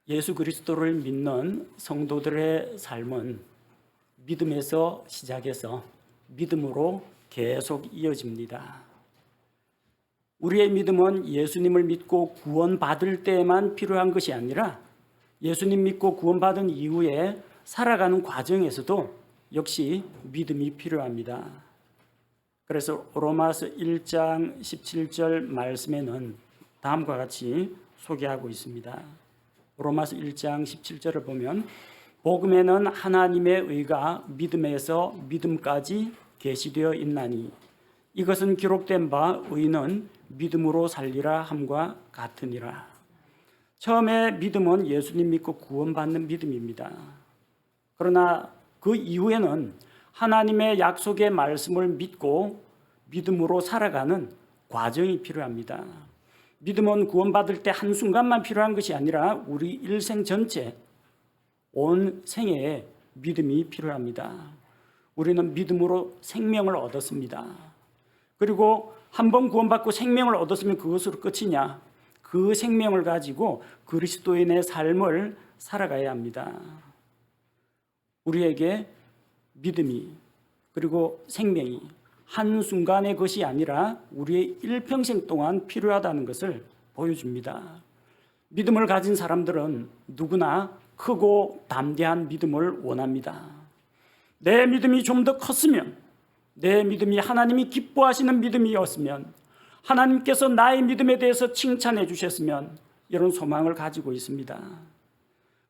예수 그리스도를 믿는 성도들의 삶은 믿음에서 시작해서 믿음으로 계속 이어집니다. 우리의 믿음은 예수님을 믿고 구원받을 때만 필요한 것이 아니라 예수님 믿고 구원받은 이후에 살아가는 과정에서도 역시 믿음이 필요합니다. 그래서 로마서 1장 17절 말씀에는 다음과 같이 소개하고 있습니다. 로마서 1장 17절을 보면 복음에는 하나님의 의가 믿음에서 믿음까지 계시되어 있나니 이것은 기록된 바 의는 믿음으로 살리라 함과 같으니라. 처음에 믿음은 예수님 믿고 구원받는 믿음입니다. 그러나 그 이후에는 하나님의 약속의 말씀을 믿고 믿음으로 살아가는 과정이 필요합니다. 믿음은 구원받을 때 한순간만 필요한 것이 아니라 우리 일생 전체 온 생애에 믿음이 필요합니다. 우리는 믿음으로 생명을 얻었습니다. 그리고 한번 구원받고 생명을 얻었으면 그것으로 끝이냐? 그 생명을 가지고 그리스도인의 삶을 살아가야 합니다. 우리에게 믿음이 그리고 생명이 한순간의 것이 아니라 우리의 일평생 동안 필요하다는 것을 보여줍니다. 믿음을 가진 사람들은 누구나 크고 담대한 믿음을 원합니다. 내 믿음이 좀 더 컸으면, 내 믿음이 하나님이 기뻐하시는 믿음이었으면, 하나님께서 나의 믿음에 대해서 칭찬해 주셨으면 이런 소망을 가지고 있습니다.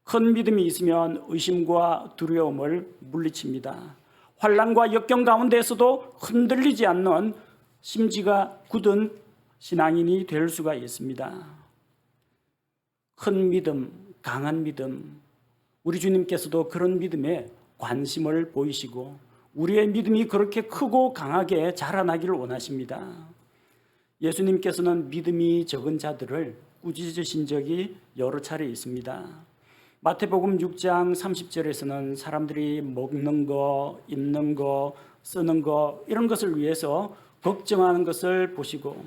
큰 믿음이 있으면 의심과 두려움을 물리칩니다. 환난과 역경 가운데에서도 흔들리지 않는 심지가 굳은 신앙인이 될 수가 있습니다. 큰 믿음, 강한 믿음, 우리 주님께서도 그런 믿음에 관심을 보이시고 우리의 믿음이 그렇게 크고 강하게 자라나기를 원하십니다. 예수님께서는 믿음이 적은 자들을 꾸짖으신 적이 여러 차례 있습니다. 마태복음 6장 30절에서는 사람들이 먹는 거, 입는 거, 쓰는 거 이런 것을 위해서 걱정하는 것을 보시고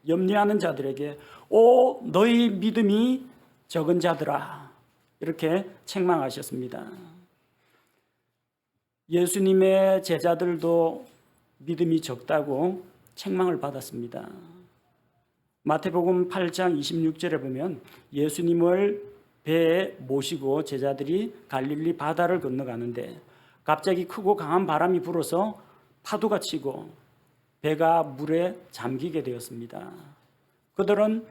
염려하는 자들에게 오 너희 믿음이 적은 자들아 이렇게 책망하셨습니다. 예수님의 제자들도 믿음이 적다고 책망을 받았습니다. 마태복음 8장 26절에 보면 예수님을 배에 모시고 제자들이 갈릴리 바다를 건너가는데 갑자기 크고 강한 바람이 불어서 파도가 치고 배가 물에 잠기게 되었습니다. 그들은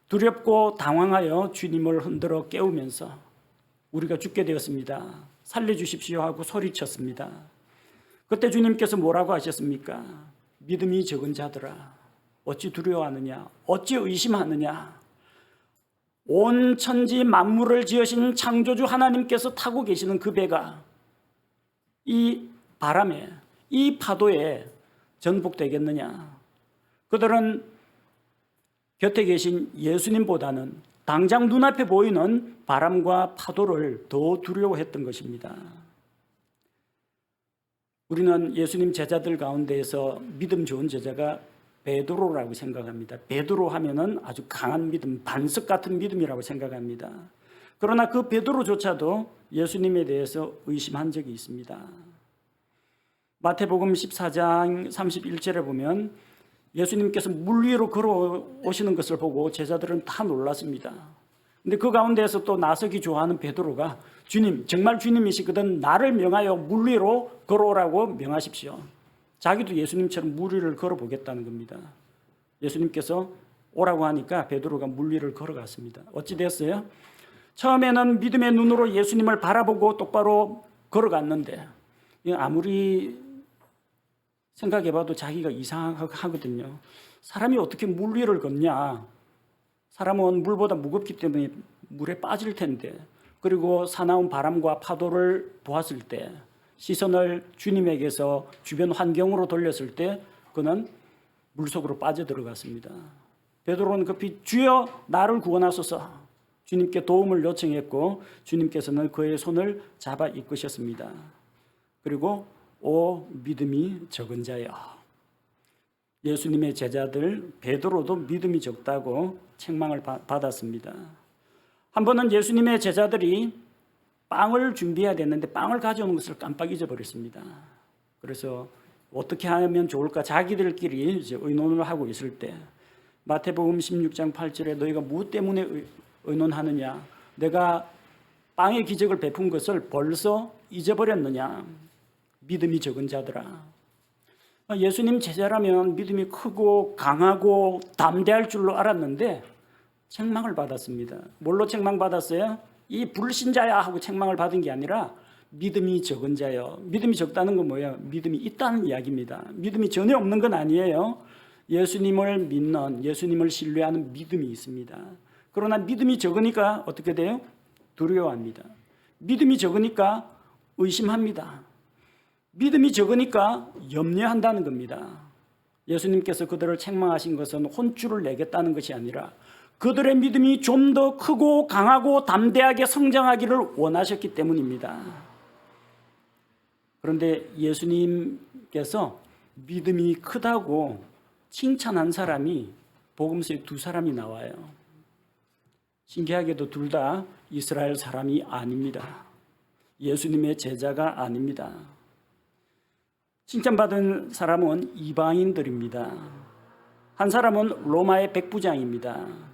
두렵고 당황하여 주님을 흔들어 깨우면서 우리가 죽게 되었습니다. 살려주십시오 하고 소리쳤습니다. 그때 주님께서 뭐라고 하셨습니까? 믿음이 적은 자들아 어찌 두려워하느냐? 어찌 의심하느냐? 온 천지 만물을 지으신 창조주 하나님께서 타고 계시는 그 배가 이 바람에 이 파도에 전복되겠느냐? 그들은 곁에 계신 예수님보다는 당장 눈앞에 보이는 바람과 파도를 더 두려워했던 것입니다. 우리는 예수님 제자들 가운데에서 믿음 좋은 제자가 베드로라고 생각합니다. 베드로 하면은 아주 강한 믿음, 반석 같은 믿음이라고 생각합니다. 그러나 그 베드로조차도 예수님에 대해서 의심한 적이 있습니다. 마태복음 14장 31절에 보면 예수님께서 물 위로 걸어오시는 것을 보고 제자들은 다 놀랐습니다. 근데 그 가운데에서 또 나서기 좋아하는 베드로가 주님, 정말 주님이시거든 나를 명하여 물 위로 걸어오라고 명하십시오. 자기도 예수님처럼 물 위를 걸어보겠다는 겁니다. 예수님께서 오라고 하니까 베드로가 물 위를 걸어갔습니다. 어찌 됐어요? 처음에는 믿음의 눈으로 예수님을 바라보고 똑바로 걸어갔는데 아무리 생각해봐도 자기가 이상하거든요. 사람이 어떻게 물 위를 걷냐? 사람은 물보다 무겁기 때문에 물에 빠질 텐데 그리고 사나운 바람과 파도를 보았을 때 시선을 주님에게서 주변 환경으로 돌렸을 때 그는 물속으로 빠져들어갔습니다. 베드로는 급히 주여 나를 구원하소서 주님께 도움을 요청했고 주님께서는 그의 손을 잡아 이끄셨습니다. 그리고 오 믿음이 적은 자여, 예수님의 제자들 베드로도 믿음이 적다고 책망을 받았습니다. 한 번은 예수님의 제자들이 빵을 준비해야 됐는데 빵을 가져오는 것을 깜빡 잊어버렸습니다. 그래서 어떻게 하면 좋을까 자기들끼리 이제 의논을 하고 있을 때 마태복음 16장 8절에 너희가 무엇 때문에 의논하느냐? 내가 빵의 기적을 베푼 것을 벌써 잊어버렸느냐? 믿음이 적은 자들아. 예수님 제자라면 믿음이 크고 강하고 담대할 줄로 알았는데 책망을 받았습니다. 뭘로 책망받았어요? 이 불신자야 하고 책망을 받은 게 아니라 믿음이 적은 자요. 믿음이 적다는 건 뭐예요? 믿음이 있다는 이야기입니다. 믿음이 전혀 없는 건 아니에요. 예수님을 믿는, 예수님을 신뢰하는 믿음이 있습니다. 그러나 믿음이 적으니까 어떻게 돼요? 두려워합니다. 믿음이 적으니까 의심합니다. 믿음이 적으니까 염려한다는 겁니다. 예수님께서 그들을 책망하신 것은 혼쭐을 내겠다는 것이 아니라 그들의 믿음이 좀 더 크고 강하고 담대하게 성장하기를 원하셨기 때문입니다. 그런데 예수님께서 믿음이 크다고 칭찬한 사람이 복음서에 두 사람이 나와요. 신기하게도 둘 다 이스라엘 사람이 아닙니다. 예수님의 제자가 아닙니다. 칭찬받은 사람은 이방인들입니다. 한 사람은 로마의 백부장입니다.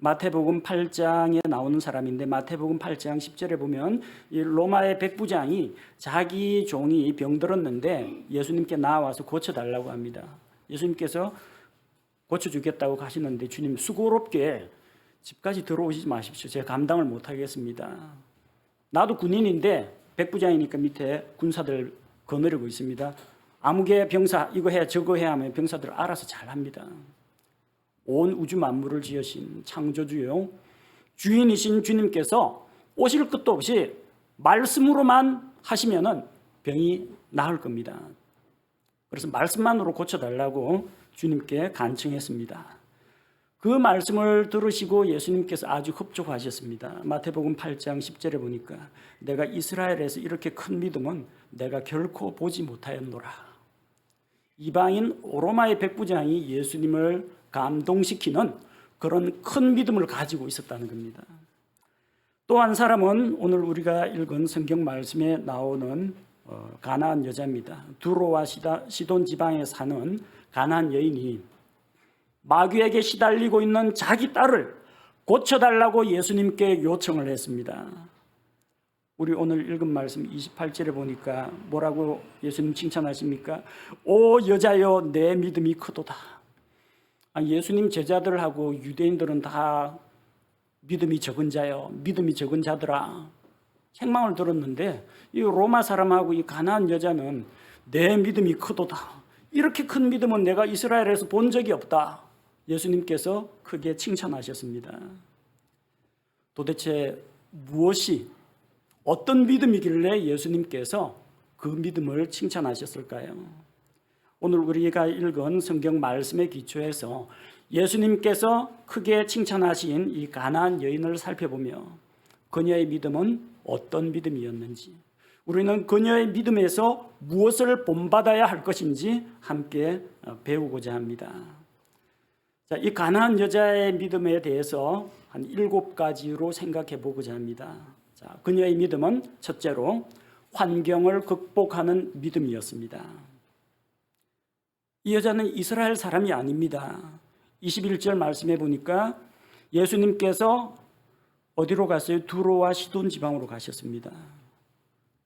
마태복음 8장에 나오는 사람인데 마태복음 8장 10절에 보면 이 로마의 백부장이 자기 종이 병들었는데 예수님께 나와서 고쳐달라고 합니다. 예수님께서 고쳐주겠다고 하시는데 주님 수고롭게 집까지 들어오시지 마십시오. 제가 감당을 못하겠습니다. 나도 군인인데 백부장이니까 밑에 군사들 거느리고 있습니다. 아무개 병사 이거 해 저거 해 하면 병사들 알아서 잘합니다. 온 우주 만물을 지으신 창조주요 주인이신 주님께서 오실 것도 없이 말씀으로만 하시면은 병이 나을 겁니다. 그래서 말씀만으로 고쳐달라고 주님께 간청했습니다. 그 말씀을 들으시고 예수님께서 아주 흡족하셨습니다. 마태복음 8장 10절에 보니까 내가 이스라엘에서 이렇게 큰 믿음은 내가 결코 보지 못하였노라. 이방인 로마의 백부장이 예수님을 감동시키는 그런 큰 믿음을 가지고 있었다는 겁니다. 또 한 사람은 오늘 우리가 읽은 성경 말씀에 나오는 가나안 여자입니다. 두로와 시돈 지방에 사는 가나안 여인이 마귀에게 시달리고 있는 자기 딸을 고쳐달라고 예수님께 요청을 했습니다. 우리 오늘 읽은 말씀 28절에 보니까 뭐라고 예수님 칭찬하십니까? 오 여자여 내 믿음이 크도다. 예수님 제자들하고 유대인들은 다 믿음이 적은 자요, 믿음이 적은 자들아 책망을 들었는데 이 로마 사람하고 이 가나안 여자는 내 믿음이 크도다. 이렇게 큰 믿음은 내가 이스라엘에서 본 적이 없다. 예수님께서 크게 칭찬하셨습니다. 도대체 무엇이 어떤 믿음이길래 예수님께서 그 믿음을 칭찬하셨을까요? 오늘 우리가 읽은 성경 말씀에 기초해서 예수님께서 크게 칭찬하신 이 가나안 여인을 살펴보며 그녀의 믿음은 어떤 믿음이었는지, 우리는 그녀의 믿음에서 무엇을 본받아야 할 것인지 함께 배우고자 합니다. 자, 이 가나안 여자의 믿음에 대해서 한 7가지로 생각해 보고자 합니다. 자, 그녀의 믿음은 첫째로 환경을 극복하는 믿음이었습니다. 이 여자는 이스라엘 사람이 아닙니다. 21절 말씀해 보니까 예수님께서 어디로 갔어요? 두로와 시돈 지방으로 가셨습니다.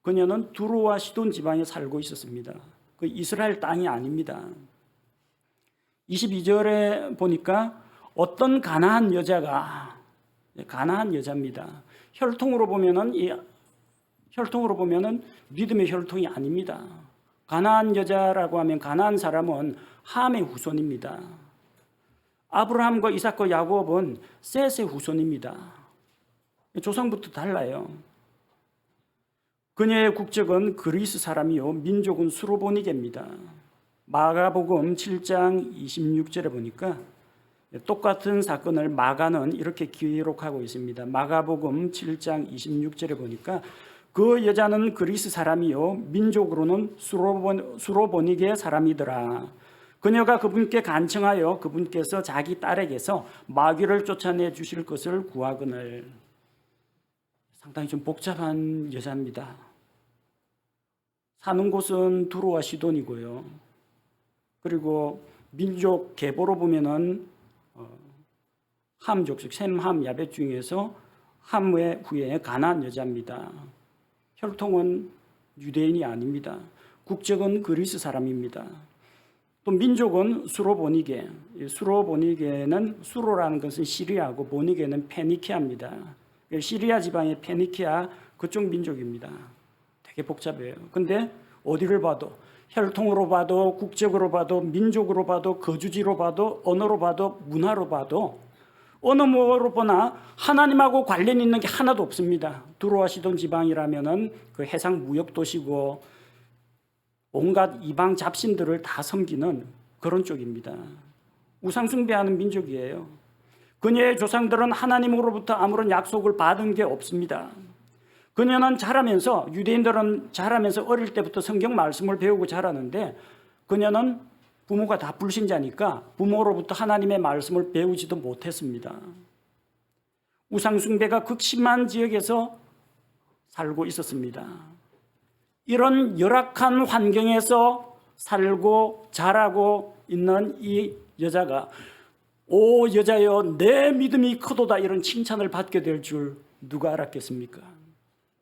그녀는 두로와 시돈 지방에 살고 있었습니다. 그 이스라엘 땅이 아닙니다. 22절에 보니까 어떤 가나안 여자가, 가나안 여자입니다. 혈통으로 보면은 믿음의 혈통이 아닙니다. 가나안 여자라고 하면 가나안 사람은 함의 후손입니다. 아브라함과 이삭과 야곱은 셋의 후손입니다. 조상부터 달라요. 그녀의 국적은 그리스 사람이요 민족은 수로보니게입니다. 마가복음 7장 26절에 보니까 똑같은 사건을 마가는 이렇게 기록하고 있습니다. 마가복음 7장 26절에 보니까 그 여자는 그리스 사람이요 민족으로는 수로보니게 사람이더라. 그녀가 그분께 간청하여 그분께서 자기 딸에게서 마귀를 쫓아내 주실 것을 구하거늘. 상당히 좀 복잡한 여자입니다. 사는 곳은 두로와 시돈이고요. 그리고 민족 계보로 보면은 함 족속, 셈, 함, 야벳 중에서 함의 후에 가나안 여자입니다. 혈통은 유대인이 아닙니다. 국적은 그리스 사람입니다. 또 민족은 수로보니게, 수로보니게는 수로라는 것은 시리아고 보니게는 페니키아입니다. 시리아 지방의 페니키아 그쪽 민족입니다. 되게 복잡해요. 근데 어디를 봐도 혈통으로 봐도 국적으로 봐도 민족으로 봐도 거주지로 봐도 언어로 봐도 문화로 봐도 어느 뭐로 보나 하나님하고 관련 있는 게 하나도 없습니다. 두로와 시돈 지방이라면은 그 해상 무역 도시고 온갖 이방 잡신들을 다 섬기는 그런 쪽입니다. 우상 숭배하는 민족이에요. 그녀의 조상들은 하나님으로부터 아무런 약속을 받은 게 없습니다. 그녀는 자라면서, 유대인들은 자라면서 어릴 때부터 성경 말씀을 배우고 자라는데 그녀는 부모가 다 불신자니까 부모로부터 하나님의 말씀을 배우지도 못했습니다. 우상 숭배가 극심한 지역에서 살고 있었습니다. 이런 열악한 환경에서 살고 자라고 있는 이 여자가 오 여자여 내 믿음이 크도다 이런 칭찬을 받게 될 줄 누가 알았겠습니까?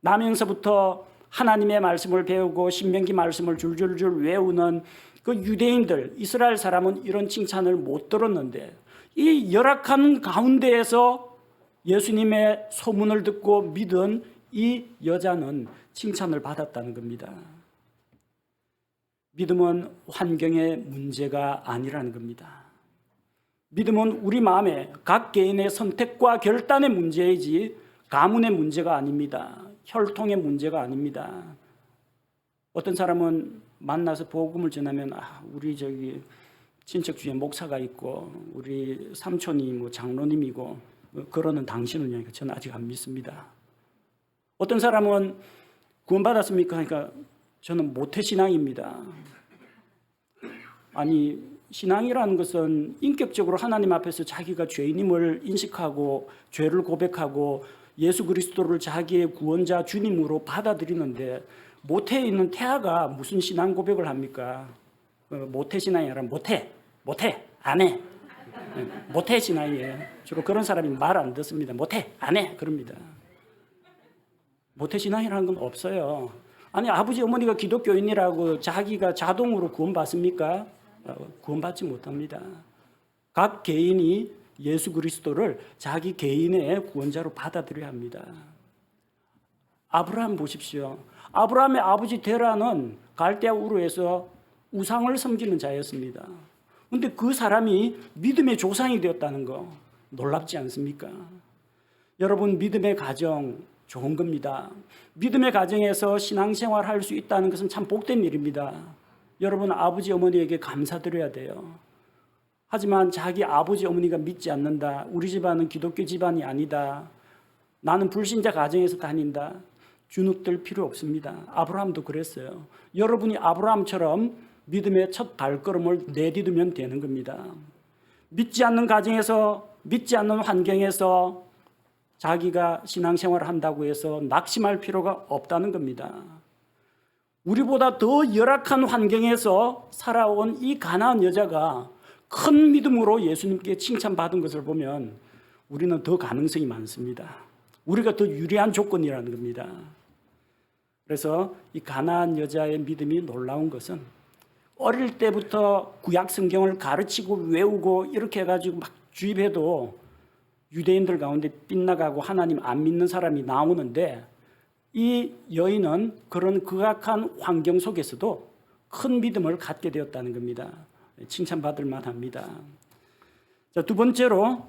나면서부터 하나님의 말씀을 배우고 신명기 말씀을 줄줄줄 외우는 그 유대인들, 이스라엘 사람은 이런 칭찬을 못 들었는데 이 열악한 가운데에서 예수님의 소문을 듣고 믿은 이 여자는 칭찬을 받았다는 겁니다. 믿음은 환경의 문제가 아니라는 겁니다. 믿음은 우리 마음에 각 개인의 선택과 결단의 문제이지 가문의 문제가 아닙니다. 혈통의 문제가 아닙니다. 어떤 사람은 만나서 복음을 전하면 우리 저기 친척 중에 목사가 있고 우리 삼촌이 뭐 장로님이고 그러는 당신은요. 저는 아직 안 믿습니다. 어떤 사람은 구원받았습니까? 그러니까 저는 모태신앙입니다. 아니 신앙이라는 것은 인격적으로 하나님 앞에서 자기가 죄인임을 인식하고 죄를 고백하고 예수 그리스도를 자기의 구원자 주님으로 받아들이는데 모태에 있는 태아가 무슨 신앙 고백을 합니까? 모태 신앙이 아니라 모태 안 해. 모태 신앙이에요. 주로 그런 사람이 말 안 듣습니다. 모태 안 해 그럽니다. 모태 신앙이라는 건 없어요. 아니 아버지 어머니가 기독교인이라고 자기가 자동으로 구원받습니까? 구원받지 못합니다. 각 개인이 예수 그리스도를 자기 개인의 구원자로 받아들여야 합니다. 아브라함 보십시오. 아브라함의 아버지 데라는 갈대아 우르에서 우상을 섬기는 자였습니다. 그런데 그 사람이 믿음의 조상이 되었다는 거 놀랍지 않습니까? 여러분 믿음의 가정 좋은 겁니다. 믿음의 가정에서 신앙생활 할 수 있다는 것은 참 복된 일입니다. 여러분 아버지 어머니에게 감사드려야 돼요. 하지만 자기 아버지 어머니가 믿지 않는다. 우리 집안은 기독교 집안이 아니다. 나는 불신자 가정에서 다닌다. 주눅들 필요 없습니다. 아브라함도 그랬어요. 여러분이 아브라함처럼 믿음의 첫 발걸음을 내디디면 되는 겁니다. 믿지 않는 가정에서 믿지 않는 환경에서 자기가 신앙생활을 한다고 해서 낙심할 필요가 없다는 겁니다. 우리보다 더 열악한 환경에서 살아온 이 가나안 여자가 큰 믿음으로 예수님께 칭찬받은 것을 보면 우리는 더 가능성이 많습니다. 우리가 더 유리한 조건이라는 겁니다. 그래서 이 가나안 여자의 믿음이 놀라운 것은 어릴 때부터 구약 성경을 가르치고 외우고 이렇게 해가지고 막 주입해도 유대인들 가운데 빗나가고 하나님 안 믿는 사람이 나오는데 이 여인은 그런 극악한 환경 속에서도 큰 믿음을 갖게 되었다는 겁니다. 칭찬받을 만합니다. 자, 두 번째로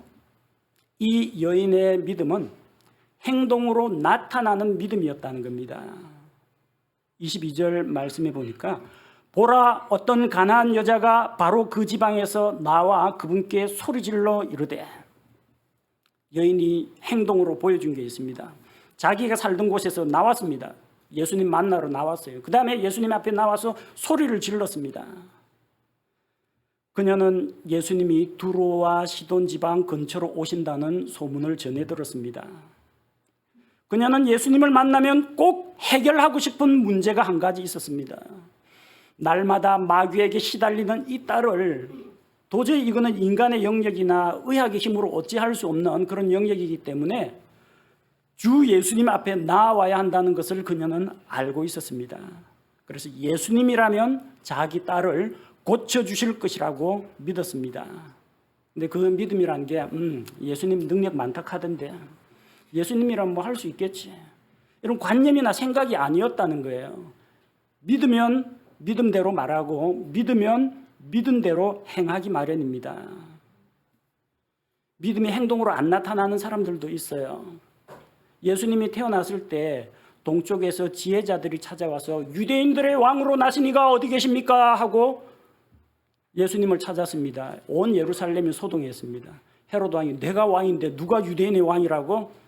이 여인의 믿음은 행동으로 나타나는 믿음이었다는 겁니다. 22절 말씀해 보니까 보라 어떤 가나안 여자가 바로 그 지방에서 나와 그분께 소리질러 이르되 여인이 행동으로 보여준 게 있습니다. 자기가 살던 곳에서 나왔습니다. 예수님 만나러 나왔어요. 그 다음에 예수님 앞에 나와서 소리를 질렀습니다. 그녀는 예수님이 두로와 시돈 지방 근처로 오신다는 소문을 전해 들었습니다. 그녀는 예수님을 만나면 꼭 해결하고 싶은 문제가 한 가지 있었습니다. 날마다 마귀에게 시달리는 이 딸을 도저히 이거는 인간의 영역이나 의학의 힘으로 어찌할 수 없는 그런 영역이기 때문에 주 예수님 앞에 나와야 한다는 것을 그녀는 알고 있었습니다. 그래서 예수님이라면 자기 딸을 고쳐주실 것이라고 믿었습니다. 근데 그 믿음이란 게 예수님 능력 많다 하던데 예수님이라면 뭐 할 수 있겠지, 이런 관념이나 생각이 아니었다는 거예요. 믿으면 믿음대로 말하고 믿으면 믿은 대로 행하기 마련입니다. 믿음이 행동으로 안 나타나는 사람들도 있어요. 예수님이 태어났을 때 동쪽에서 지혜자들이 찾아와서 유대인들의 왕으로 나시니가 어디 계십니까? 하고 예수님을 찾았습니다. 온 예루살렘이 소동했습니다. 헤로드 왕이 내가 왕인데 누가 유대인의 왕이라고?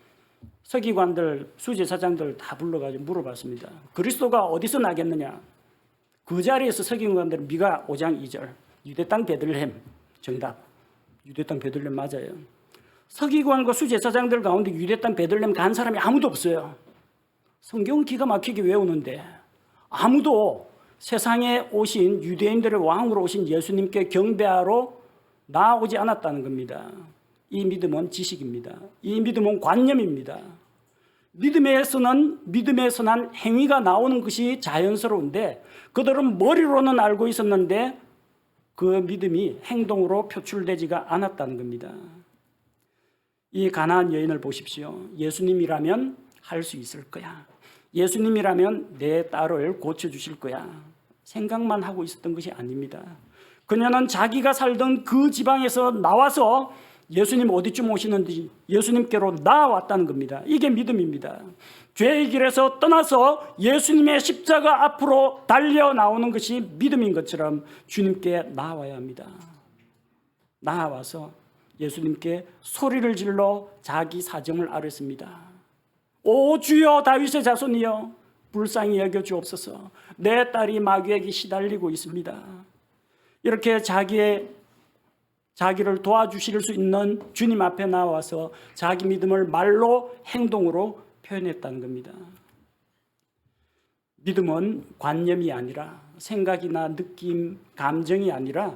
서기관들, 수제사장들 다 불러가지고 물어봤습니다. 그리스도가 어디서 나겠느냐? 그 자리에서 서기관들은 미가 5장 2절 유대 땅 베들레헴, 정답. 유대 땅 베들레헴 맞아요. 서기관과 수제사장들 가운데 유대 땅 베들레헴 간 사람이 아무도 없어요. 성경을 기가 막히게 외우는데 아무도 세상에 오신 유대인들의 왕으로 오신 예수님께 경배하러 나오지 않았다는 겁니다. 이 믿음은 지식입니다. 이 믿음은 관념입니다. 믿음에서는 행위가 나오는 것이 자연스러운데 그들은 머리로는 알고 있었는데 그 믿음이 행동으로 표출되지가 않았다는 겁니다. 이 가나안 여인을 보십시오. 예수님이라면 할 수 있을 거야. 예수님이라면 내 딸을 고쳐주실 거야. 생각만 하고 있었던 것이 아닙니다. 그녀는 자기가 살던 그 지방에서 나와서 예수님 어디쯤 오시는지 예수님께로 나왔다는 겁니다. 이게 믿음입니다. 죄의 길에서 떠나서 예수님의 십자가 앞으로 달려 나오는 것이 믿음인 것처럼 주님께 나와야 합니다. 나와서 예수님께 소리를 질러 자기 사정을 아뢰습니다. 오 주여 다윗의 자손이여 불쌍히 여겨 주옵소서. 내 딸이 마귀에게 시달리고 있습니다. 이렇게 자기를 도와주실 수 있는 주님 앞에 나와서 자기 믿음을 말로 행동으로 표현했다는 겁니다. 믿음은 관념이 아니라 생각이나 느낌, 감정이 아니라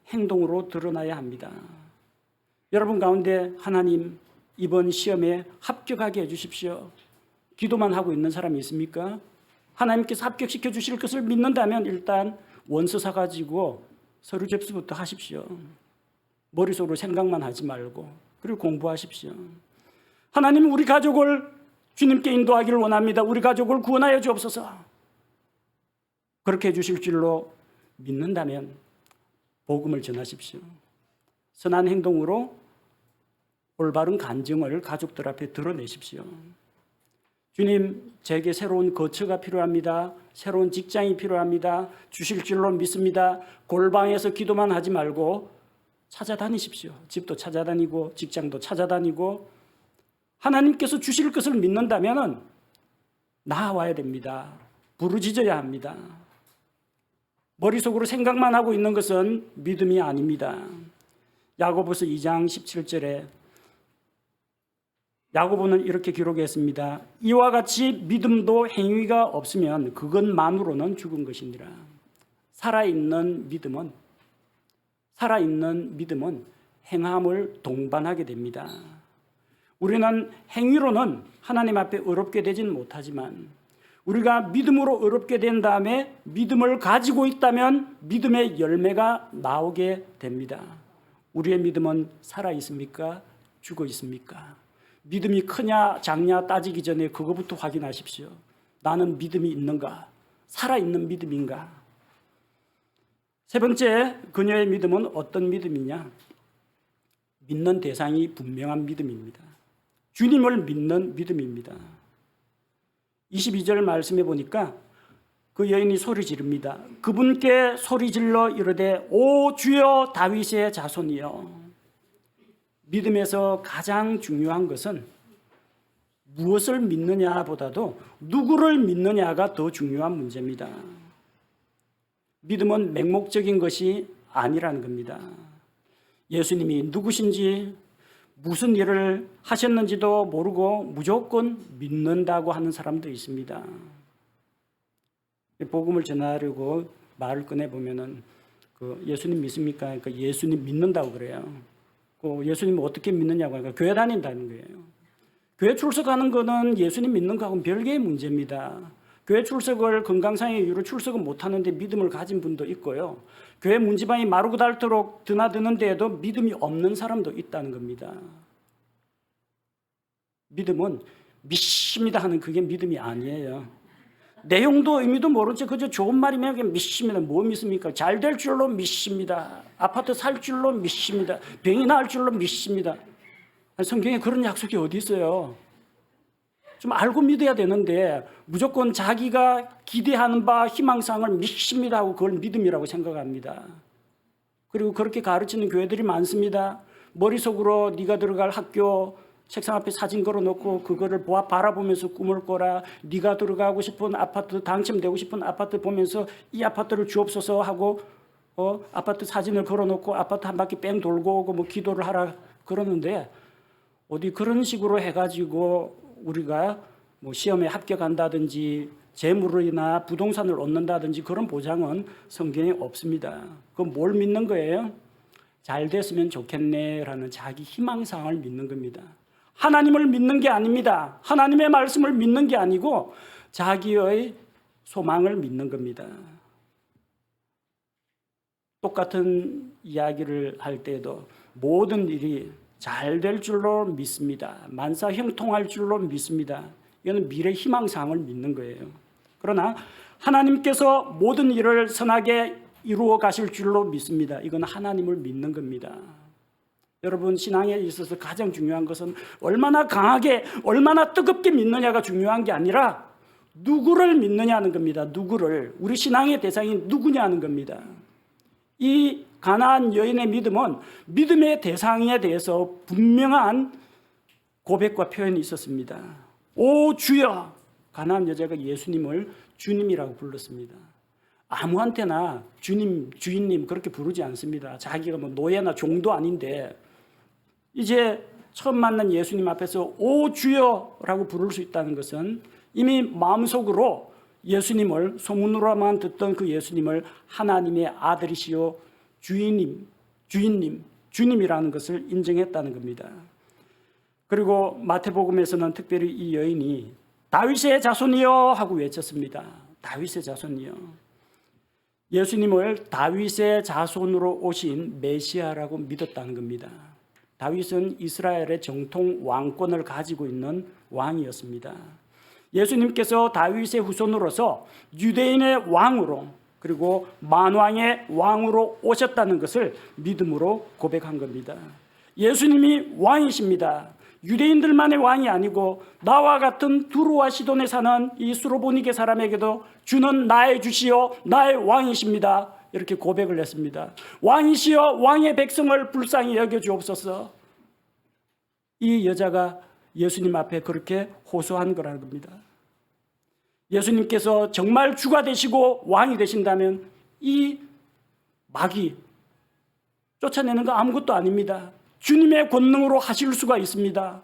행동으로 드러나야 합니다. 여러분 가운데 하나님 이번 시험에 합격하게 해주십시오. 기도만 하고 있는 사람이 있습니까? 하나님께서 합격시켜 주실 것을 믿는다면 일단 원서 사가지고 서류 접수부터 하십시오. 머릿속으로 생각만 하지 말고 그리고 공부하십시오. 하나님 우리 가족을 주님께 인도하기를 원합니다. 우리 가족을 구원하여 주옵소서. 그렇게 해주실 줄로 믿는다면 복음을 전하십시오. 선한 행동으로 올바른 간증을 가족들 앞에 드러내십시오. 주님, 제게 새로운 거처가 필요합니다. 새로운 직장이 필요합니다. 주실 줄로 믿습니다. 골방에서 기도만 하지 말고 찾아다니십시오. 집도 찾아다니고 직장도 찾아다니고 하나님께서 주실 것을 믿는다면 나와야 됩니다. 부르짖어야 합니다. 머릿속으로 생각만 하고 있는 것은 믿음이 아닙니다. 야고보서 2장 17절에 야고보는 이렇게 기록했습니다. 이와 같이 믿음도 행위가 없으면 그것만으로는 죽은 것이니라. 살아있는 믿음은 행함을 동반하게 됩니다. 우리는 행위로는 하나님 앞에 의롭게 되지는 못하지만 우리가 믿음으로 의롭게 된 다음에 믿음을 가지고 있다면 믿음의 열매가 나오게 됩니다. 우리의 믿음은 살아있습니까? 죽어 있습니까? 믿음이 크냐 작냐 따지기 전에 그거부터 확인하십시오. 나는 믿음이 있는가? 살아있는 믿음인가? 세 번째, 그녀의 믿음은 어떤 믿음이냐? 믿는 대상이 분명한 믿음입니다. 주님을 믿는 믿음입니다. 22절 말씀해 보니까 그 여인이 소리 지릅니다. 그분께 소리 질러 이르되 오 주여 다윗의 자손이여. 믿음에서 가장 중요한 것은 무엇을 믿느냐보다도 누구를 믿느냐가 더 중요한 문제입니다. 믿음은 맹목적인 것이 아니라는 겁니다. 예수님이 누구신지 무슨 일을 하셨는지도 모르고 무조건 믿는다고 하는 사람도 있습니다. 복음을 전하려고 말을 꺼내보면은 예수님 믿습니까? 그러니까 예수님 믿는다고 그래요. 예수님 어떻게 믿느냐고 하니까 교회 다닌다는 거예요. 교회 출석하는 거는 예수님 믿는 거하고는 별개의 문제입니다. 교회 출석을 건강상의 이유로 출석은 못하는데 믿음을 가진 분도 있고요. 교회 문지방이 마르고 닳도록 드나드는 데에도 믿음이 없는 사람도 있다는 겁니다. 믿음은 믿습니다 하는 그게 믿음이 아니에요. 내용도 의미도 모른 채 그저 좋은 말이면 그냥 믿습니다. 뭐 믿습니까? 잘 될 줄로 믿습니다. 아파트 살 줄로 믿습니다. 병이 나을 줄로 믿습니다. 성경에 그런 약속이 어디 있어요? 좀 알고 믿어야 되는데 무조건 자기가 기대하는 바 희망사항을 믿습니다 하고 그걸 믿음이라고 생각합니다. 그리고 그렇게 가르치는 교회들이 많습니다. 머릿속으로 네가 들어갈 학교 책상 앞에 사진 걸어놓고 그거를 바라보면서 꿈을 꿔라. 네가 들어가고 싶은 아파트, 당첨되고 싶은 아파트 보면서 이 아파트를 주옵소서 하고 아파트 사진을 걸어놓고 아파트 한 바퀴 뺑 돌고 오고 뭐 기도를 하라 그러는데 어디 그런 식으로 해가지고 우리가 뭐 시험에 합격한다든지 재물이나 부동산을 얻는다든지 그런 보장은 성경에 없습니다. 그건 뭘 믿는 거예요? 잘 됐으면 좋겠네라는 자기 희망사항을 믿는 겁니다. 하나님을 믿는 게 아닙니다. 하나님의 말씀을 믿는 게 아니고 자기의 소망을 믿는 겁니다. 똑같은 이야기를 할 때도 모든 일이 잘 될 줄로 믿습니다. 만사 형통할 줄로 믿습니다. 이거는 미래 희망사항을 믿는 거예요. 그러나 하나님께서 모든 일을 선하게 이루어 가실 줄로 믿습니다. 이건 하나님을 믿는 겁니다. 여러분 신앙에 있어서 가장 중요한 것은 얼마나 강하게 얼마나 뜨겁게 믿느냐가 중요한 게 아니라 누구를 믿느냐는 겁니다. 누구를. 우리 신앙의 대상이 누구냐는 겁니다. 이 가나안 여인의 믿음은 믿음의 대상에 대해서 분명한 고백과 표현이 있었습니다. 오 주여. 가나안 여자가 예수님을 주님이라고 불렀습니다. 아무한테나 주님, 주인님 그렇게 부르지 않습니다. 자기가 뭐 노예나 종도 아닌데 이제 처음 만난 예수님 앞에서 오 주여라고 부를 수 있다는 것은 이미 마음속으로 예수님을 소문으로만 듣던 그 예수님을 하나님의 아들이시요 주인님, 주님이라는 것을 인정했다는 겁니다. 그리고 마태복음에서는 특별히 이 여인이 다윗의 자손이여 하고 외쳤습니다. 다윗의 자손이여. 예수님을 다윗의 자손으로 오신 메시아라고 믿었다는 겁니다. 다윗은 이스라엘의 정통 왕권을 가지고 있는 왕이었습니다. 예수님께서 다윗의 후손으로서 유대인의 왕으로 그리고 만왕의 왕으로 오셨다는 것을 믿음으로 고백한 겁니다. 예수님이 왕이십니다. 유대인들만의 왕이 아니고 나와 같은 두루와 시돈에 사는 이 수로보니게 사람에게도 주는 나의 주시요 나의 왕이십니다. 이렇게 고백을 했습니다. 왕이시여 왕의 백성을 불쌍히 여겨주옵소서. 이 여자가 예수님 앞에 그렇게 호소한 거라는 겁니다. 예수님께서 정말 주가 되시고 왕이 되신다면 이 마귀 쫓아내는 거 아무것도 아닙니다. 주님의 권능으로 하실 수가 있습니다.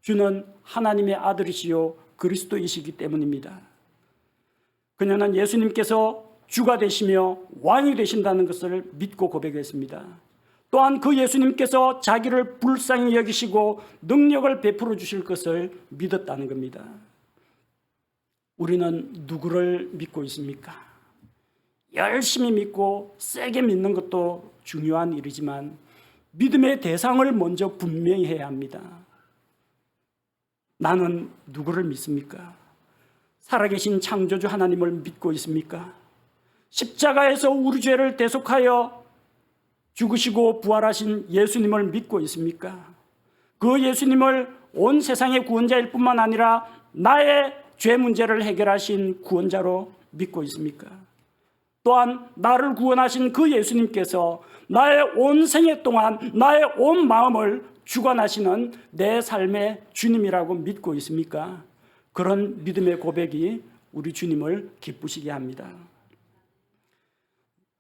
주는 하나님의 아들이시요 그리스도이시기 때문입니다. 그녀는 예수님께서 주가 되시며 왕이 되신다는 것을 믿고 고백했습니다. 또한 그 예수님께서 자기를 불쌍히 여기시고 능력을 베풀어 주실 것을 믿었다는 겁니다. 우리는 누구를 믿고 있습니까? 열심히 믿고 세게 믿는 것도 중요한 일이지만 믿음의 대상을 먼저 분명히 해야 합니다. 나는 누구를 믿습니까? 살아계신 창조주 하나님을 믿고 있습니까? 십자가에서 우리 죄를 대속하여 죽으시고 부활하신 예수님을 믿고 있습니까? 그 예수님을 온 세상의 구원자일 뿐만 아니라 나의 죄 문제를 해결하신 구원자로 믿고 있습니까? 또한 나를 구원하신 그 예수님께서 나의 온 생애 동안 나의 온 마음을 주관하시는 내 삶의 주님이라고 믿고 있습니까? 그런 믿음의 고백이 우리 주님을 기쁘시게 합니다.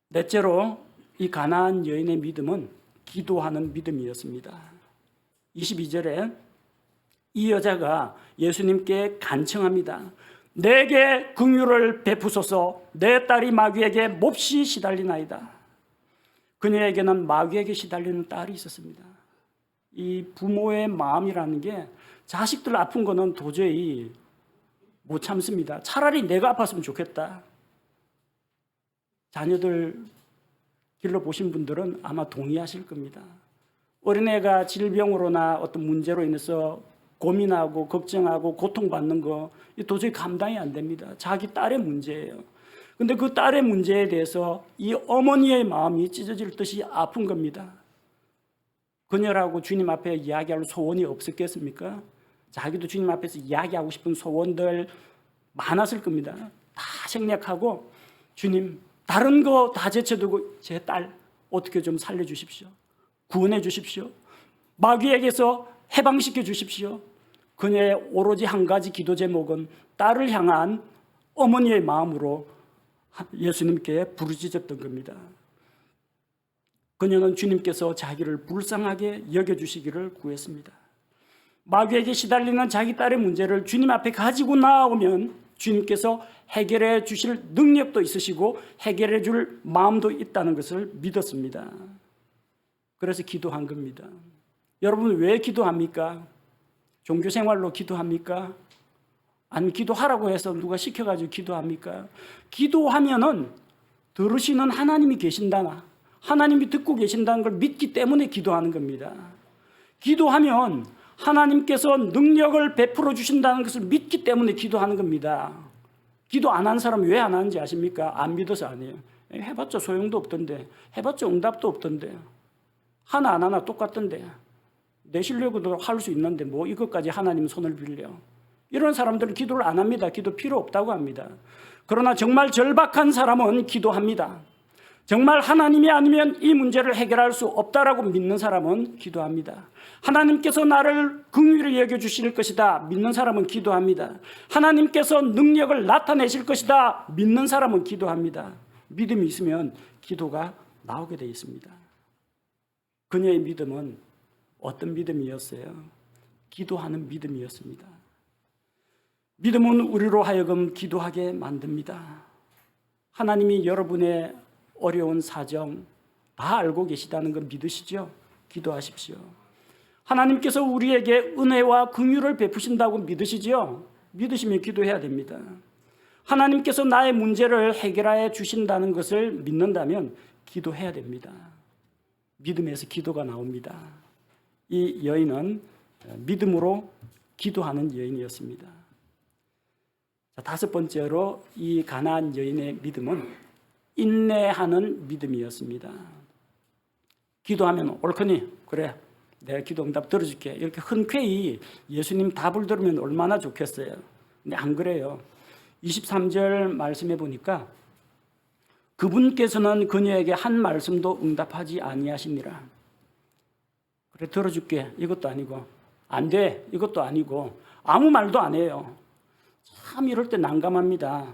넷째로 이 가나안 여인의 믿음은 기도하는 믿음이었습니다. 22절에 이 여자가 예수님께 간청합니다. 내게 긍휼을 베푸소서. 내 딸이 마귀에게 몹시 시달리나이다. 그녀에게는 마귀에게 시달리는 딸이 있었습니다. 이 부모의 마음이라는 게 자식들 아픈 거는 도저히 못 참습니다. 차라리 내가 아팠으면 좋겠다. 자녀들 길러보신 분들은 아마 동의하실 겁니다. 어린애가 질병으로나 어떤 문제로 인해서 고민하고 걱정하고 고통받는 거 도저히 감당이 안 됩니다. 자기 딸의 문제예요. 근데 그 딸의 문제에 대해서 이 어머니의 마음이 찢어질 듯이 아픈 겁니다. 그녀라고 주님 앞에 이야기할 소원이 없었겠습니까? 자기도 주님 앞에서 이야기하고 싶은 소원들 많았을 겁니다. 다 생략하고 주님 다른 거 다 제쳐두고 제 딸 어떻게 좀 살려주십시오. 구원해 주십시오. 마귀에게서 해방시켜 주십시오. 그녀의 오로지 한 가지 기도 제목은 딸을 향한 어머니의 마음으로 예수님께 부르짖었던 겁니다. 그녀는 주님께서 자기를 불쌍하게 여겨주시기를 구했습니다. 마귀에게 시달리는 자기 딸의 문제를 주님 앞에 가지고 나오면 주님께서 해결해 주실 능력도 있으시고 해결해 줄 마음도 있다는 것을 믿었습니다. 그래서 기도한 겁니다. 여러분 왜 기도합니까? 종교생활로 기도합니까? 아니면 기도하라고 해서 누가 시켜가지고 기도합니까? 기도하면은 들으시는 하나님이 계신다나 하나님이 듣고 계신다는 걸 믿기 때문에 기도하는 겁니다. 기도하면 하나님께서 능력을 베풀어 주신다는 것을 믿기 때문에 기도하는 겁니다. 기도 안 한 사람 왜 안 하는지 아십니까? 안 믿어서 안 해요. 해봤자 소용도 없던데, 해봤자 응답도 없던데, 하나 안 하나 똑같던데, 내 실력으로 할 수 있는데 뭐 이것까지 하나님 손을 빌려. 이런 사람들은 기도를 안 합니다. 기도 필요 없다고 합니다. 그러나 정말 절박한 사람은 기도합니다. 정말 하나님이 아니면 이 문제를 해결할 수 없다라고 믿는 사람은 기도합니다. 하나님께서 나를 긍휼히 여겨주실 것이다 믿는 사람은 기도합니다. 하나님께서 능력을 나타내실 것이다 믿는 사람은 기도합니다. 믿음이 있으면 기도가 나오게 되어 있습니다. 그녀의 믿음은 어떤 믿음이었어요? 기도하는 믿음이었습니다. 믿음은 우리로 하여금 기도하게 만듭니다. 하나님이 여러분의 어려운 사정 다 알고 계시다는 거 믿으시죠? 기도하십시오. 하나님께서 우리에게 은혜와 긍휼을 베푸신다고 믿으시죠? 믿으시면 기도해야 됩니다. 하나님께서 나의 문제를 해결해 주신다는 것을 믿는다면 기도해야 됩니다. 믿음에서 기도가 나옵니다. 이 여인은 믿음으로 기도하는 여인이었습니다. 자, 다섯 번째로 이 가나안 여인의 믿음은 인내하는 믿음이었습니다. 기도하면 옳거니 그래 내가 기도 응답 들어줄게 이렇게 흔쾌히 예수님 답을 들으면 얼마나 좋겠어요. 근데 안 그래요. 23절 말씀해 보니까 그분께서는 그녀에게 한 말씀도 응답하지 아니하시니라. 그래 들어줄게 이것도 아니고 안 돼 이것도 아니고 아무 말도 안 해요. 참 이럴 때 난감합니다.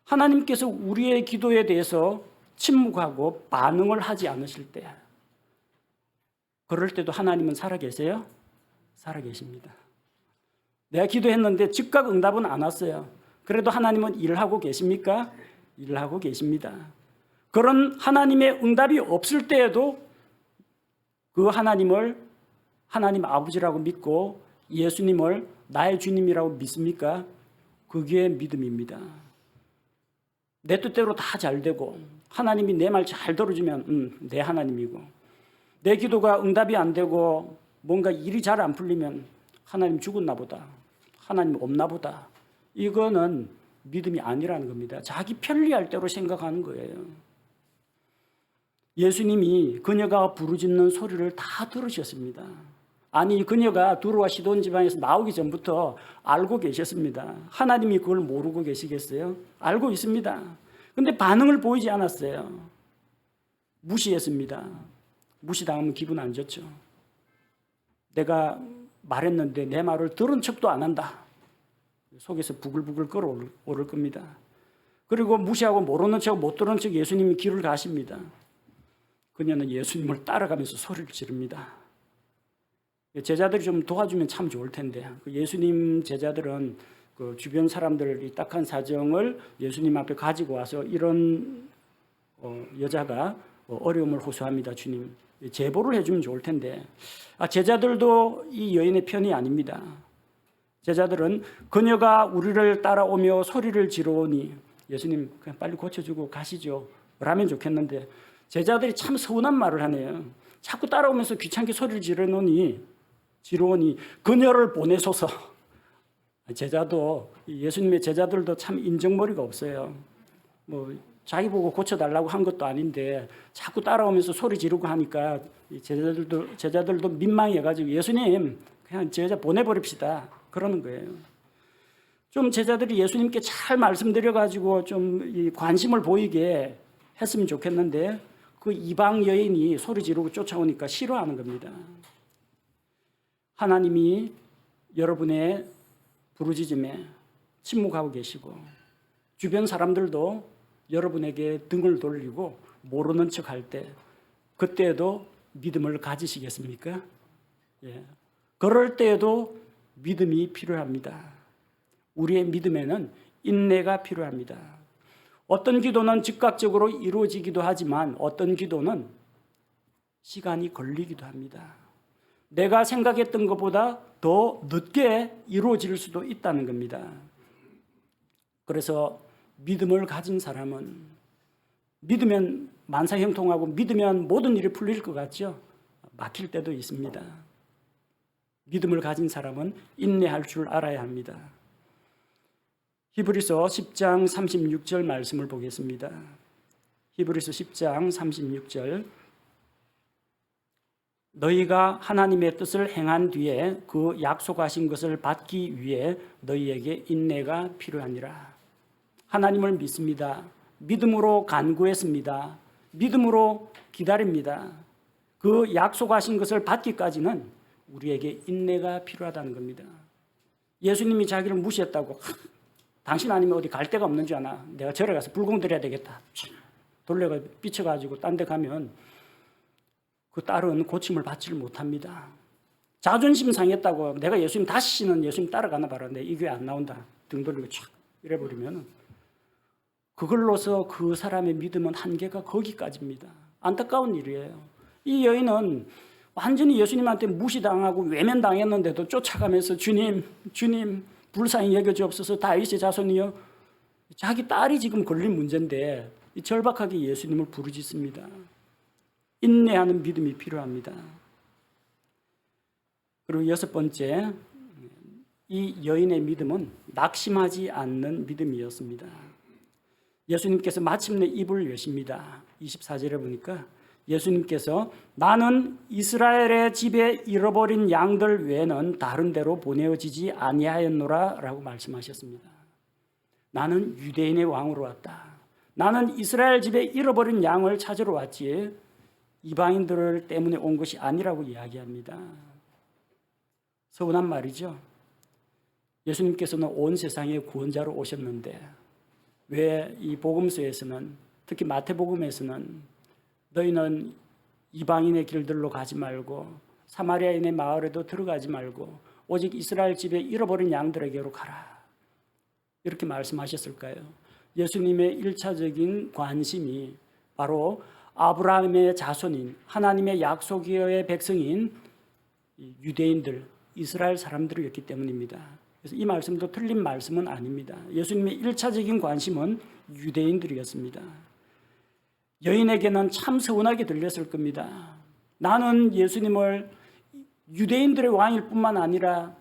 하나님께서 우리의 기도에 대해서 침묵하고 반응을 하지 않으실 때 그럴 때도 하나님은 살아계세요? 살아계십니다. 내가 기도했는데 즉각 응답은 안 왔어요. 그래도 하나님은 일하고 계십니까? 일하고 계십니다. 그런 하나님의 응답이 없을 때에도 그 하나님을 하나님 아버지라고 믿고 예수님을 나의 주님이라고 믿습니까? 그게 믿음입니다. 내 뜻대로 다 잘 되고 하나님이 내 말 잘 들어주면 내 하나님이고 내 기도가 응답이 안 되고 뭔가 일이 잘 안 풀리면 하나님 죽었나 보다. 하나님 없나 보다. 이거는 믿음이 아니라는 겁니다. 자기 편리할 대로 생각하는 거예요. 예수님이 그녀가 부르짖는 소리를 다 들으셨습니다. 아니 그녀가 두루와 시돈 지방에서 나오기 전부터 알고 계셨습니다. 하나님이 그걸 모르고 계시겠어요? 알고 있습니다. 근데 반응을 보이지 않았어요. 무시했습니다. 무시당하면 기분 안 좋죠. 내가 말했는데 내 말을 들은 척도 안 한다. 속에서 부글부글 끓어오를 겁니다. 그리고 무시하고 모르는 척 못 들은 척 예수님이 길을 가십니다. 그녀는 예수님을 따라가면서 소리를 지릅니다. 제자들이 좀 도와주면 참 좋을 텐데, 예수님 제자들은 그 주변 사람들 딱한 사정을 예수님 앞에 가지고 와서 이런 여자가 어려움을 호소합니다. 주님, 제보를 해주면 좋을 텐데, 제자들도 이 여인의 편이 아닙니다. 제자들은 그녀가 우리를 따라오며 소리를 지르오니 예수님 그냥 빨리 고쳐주고 가시죠 라면 좋겠는데, 제자들이 참 서운한 말을 하네요. 자꾸 따라오면서 귀찮게 소리를 지르오니 그녀를 보내소서. 제자도, 예수님의 제자들도 참 인정머리가 없어요. 뭐 자기 보고 고쳐달라고 한 것도 아닌데 자꾸 따라오면서 소리 지르고 하니까 제자들도 민망해가지고 예수님 그냥 저 여자 보내버립시다 그러는 거예요. 좀 제자들이 예수님께 잘 말씀드려가지고 좀 이 관심을 보이게 했으면 좋겠는데, 그 이방 여인이 소리 지르고 쫓아오니까 싫어하는 겁니다. 하나님이 여러분의 부르짖음에 침묵하고 계시고, 주변 사람들도 여러분에게 등을 돌리고 모르는 척할 때, 그때에도 믿음을 가지시겠습니까? 예. 그럴 때에도 믿음이 필요합니다. 우리의 믿음에는 인내가 필요합니다. 어떤 기도는 즉각적으로 이루어지기도 하지만 어떤 기도는 시간이 걸리기도 합니다. 내가 생각했던 것보다 더 늦게 이루어질 수도 있다는 겁니다. 그래서 믿음을 가진 사람은, 믿으면 만사형통하고 믿으면 모든 일이 풀릴 것 같죠? 막힐 때도 있습니다. 믿음을 가진 사람은 인내할 줄 알아야 합니다. 히브리서 10장 36절 말씀을 보겠습니다. 히브리서 10장 36절. 너희가 하나님의 뜻을 행한 뒤에 그 약속하신 것을 받기 위해 너희에게 인내가 필요하니라. 하나님을 믿습니다. 믿음으로 간구했습니다. 믿음으로 기다립니다. 그 약속하신 것을 받기까지는 우리에게 인내가 필요하다는 겁니다. 예수님이 자기를 무시했다고, 당신 아니면 어디 갈 데가 없는 줄 아나? 내가 절에 가서 불공 드려야 되겠다. 돌려가 삐쳐가지고 딴 데 가면 그 딸은 고침을 받지를 못합니다. 자존심 상했다고 내가 예수님 다시는 예수님 따라가나 봐라. 내 이 교회 안 나온다. 등 돌리고 촥 이래버리면 그걸로서 그 사람의 믿음은 한계가 거기까지입니다. 안타까운 일이에요. 이 여인은 완전히 예수님한테 무시당하고 외면당했는데도 쫓아가면서 주님 불쌍히 여겨주옵소서, 다윗의 자손이여. 자기 딸이 지금 걸린 문제인데 절박하게 예수님을 부르짖습니다. 인내하는 믿음이 필요합니다. 그리고 여섯 번째, 이 여인의 믿음은 낙심하지 않는 믿음이었습니다. 예수님께서 마침내 입을 여십니다. 24절에 보니까 예수님께서 나는 이스라엘의 집에 잃어버린 양들 외에는 다른 데로 보내어지지 아니하였노라 라고 말씀하셨습니다. 나는 유대인의 왕으로 왔다. 나는 이스라엘 집에 잃어버린 양을 찾으러 왔지 이방인들 때문에 온 것이 아니라고 이야기합니다. 서운한 말이죠. 예수님께서는 온 세상의 구원자로 오셨는데 왜 이 복음서에서는, 특히 마태복음에서는 너희는 이방인의 길들로 가지 말고 사마리아인의 마을에도 들어가지 말고 오직 이스라엘 집에 잃어버린 양들에게로 가라, 이렇게 말씀하셨을까요? 예수님의 1차적인 관심이 바로 아브라함의 자손인, 하나님의 약속의 백성인 유대인들, 이스라엘 사람들이었기 때문입니다. 그래서 이 말씀도 틀린 말씀은 아닙니다. 예수님의 1차적인 관심은 유대인들이었습니다. 여인에게는 참 서운하게 들렸을 겁니다. 나는 예수님을 유대인들의 왕일 뿐만 아니라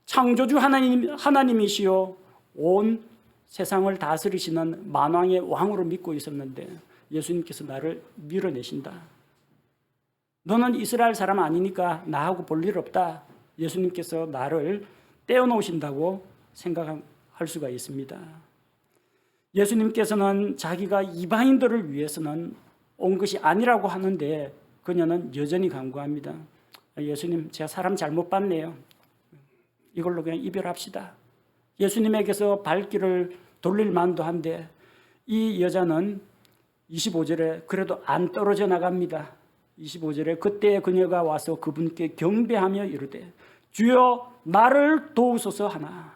창조주 하나님이시요 온 세상을 다스리시는 만왕의 왕으로 믿고 있었는데 예수님께서 나를 밀어내신다. 너는 이스라엘 사람 아니니까 나하고 볼 일 없다. 예수님께서 나를 떼어놓으신다고 생각할 수가 있습니다. 예수님께서는 자기가 이방인들을 위해서는 온 것이 아니라고 하는데 그녀는 여전히 간구합니다. 예수님, 제가 사람 잘못 봤네요. 이걸로 그냥 이별합시다. 예수님에게서 발길을 돌릴 만도 한데 이 여자는 25절에 그래도 안 떨어져 나갑니다. 25절에 그때 그녀가 와서 그분께 경배하며 이르되 주여 나를 도우소서 하나.